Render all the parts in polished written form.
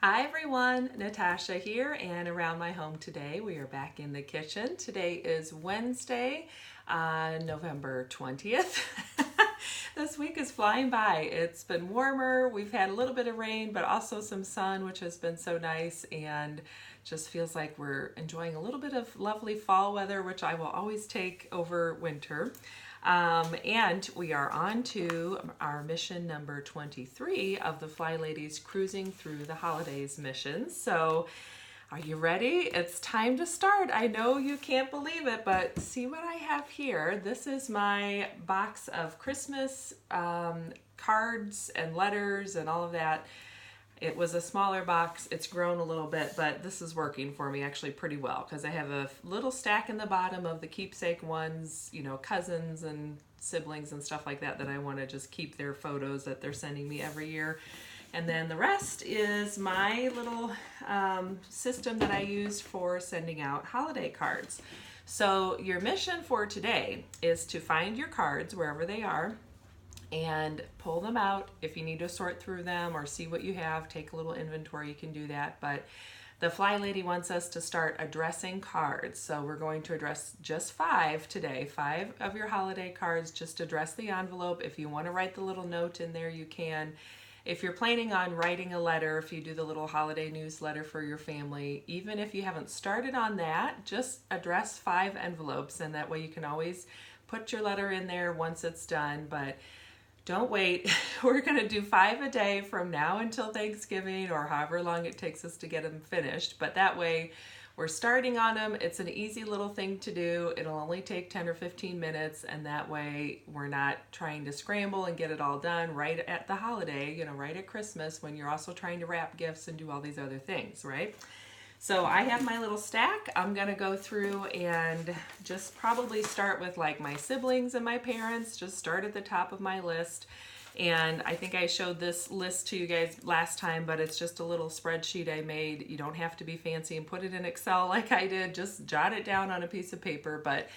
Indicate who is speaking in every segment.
Speaker 1: Hi everyone, Natasha here, and around my home today we are back in the kitchen. Today is Wednesday, November 20th. This week is flying by. It's been warmer, we've had a little bit of rain, but also some sun, which has been so nice, and just feels like we're enjoying a little bit of lovely fall weather, which I will always take over winter. And we are on to our mission number 23 of the Fly Ladies Cruising Through the Holidays mission. So are you ready? It's time to start. I know you can't believe it, but see what I have here. This is my box of Christmas cards and letters and all of that. It was a smaller box. It's grown a little bit, but this is working for me actually pretty well because I have a little stack in the bottom of the keepsake ones, you know, cousins and siblings and stuff like that I want to just keep their photos that they're sending me every year. And then the rest is my little system that I use for sending out holiday cards. So your mission for today is to find your cards wherever they are and pull them out. If you need to sort through them or see what you have, take a little inventory, you can do that. But the Fly Lady wants us to start addressing cards. So we're going to address just 5 today. 5 of your holiday cards, just address the envelope. If you want to write the little note in there, you can. If you're planning on writing a letter, if you do the little holiday newsletter for your family, even if you haven't started on that, just address 5 envelopes, and that way you can always put your letter in there once it's done. But don't wait. We're going to do 5 a day from now until Thanksgiving, or however long it takes us to get them finished. But that way we're starting on them. It's an easy little thing to do. It'll only take 10 or 15 minutes, and that way we're not trying to scramble and get it all done right at the holiday, you know, right at Christmas, when you're also trying to wrap gifts and do all these other things, right? So I have my little stack. I'm going to go through and just probably start with like my siblings and my parents, just start at the top of my list. And I think I showed this list to you guys last time, but it's just a little spreadsheet I made. You don't have to be fancy and put it in Excel like I did. Just jot it down on a piece of paper. But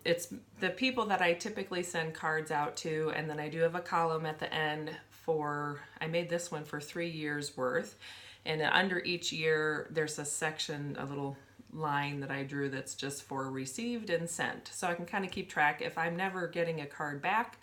Speaker 1: it's the people that I typically send cards out to. And then I do have a column at the end for, I made this one for 3 years worth. And under each year, there's a section, a little line that I drew that's just for received and sent. So I can kind of keep track. If I'm never getting a card back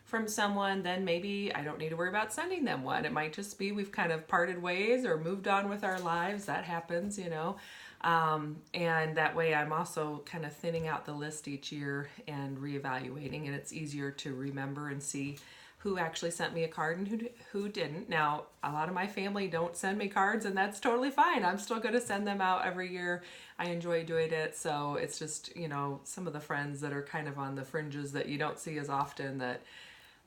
Speaker 1: from someone, then maybe I don't need to worry about sending them one. It might just be we've kind of parted ways or moved on with our lives. That happens, you know. And that way I'm also kind of thinning out the list each year and reevaluating, and it's easier to remember and see who actually sent me a card and who didn't. Now, a lot of my family don't send me cards, and that's totally fine. I'm still going to send them out every year. I enjoy doing it. So it's just, you know, some of the friends that are kind of on the fringes that you don't see as often, that,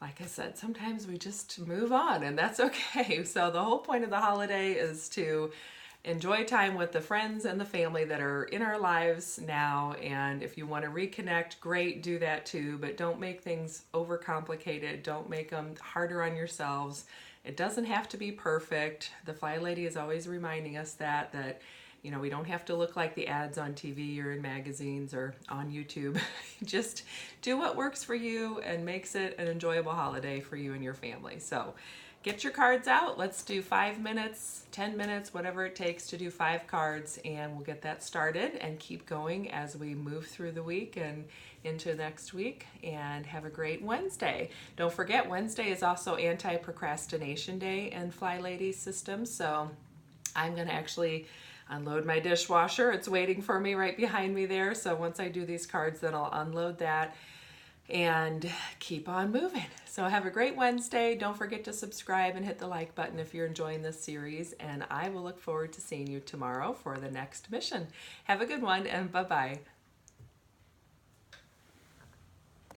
Speaker 1: like I said, sometimes we just move on, and that's okay. So the whole point of the holiday is to enjoy time with the friends and the family that are in our lives now. And if you want to reconnect, great, do that too. But don't make things overcomplicated. Don't make them harder on yourselves. It doesn't have to be perfect. The Fly Lady is always reminding us that you know, we don't have to look like the ads on TV or in magazines or on YouTube. Just do what works for you and makes it an enjoyable holiday for you and your family. So get your cards out. Let's do 5 minutes, 10 minutes, whatever it takes to do 5 cards, and we'll get that started and keep going as we move through the week and into next week. And have a great Wednesday. Don't forget, Wednesday is also Anti-Procrastination Day in Fly Ladies system. So I'm going to actually unload my dishwasher. It's waiting for me right behind me there. So once I do these cards, then I'll unload that and keep on moving. So have a great Wednesday. Don't forget to subscribe and hit the like button if you're enjoying this series. And I will look forward to seeing you tomorrow for the next mission. Have a good one, and bye-bye.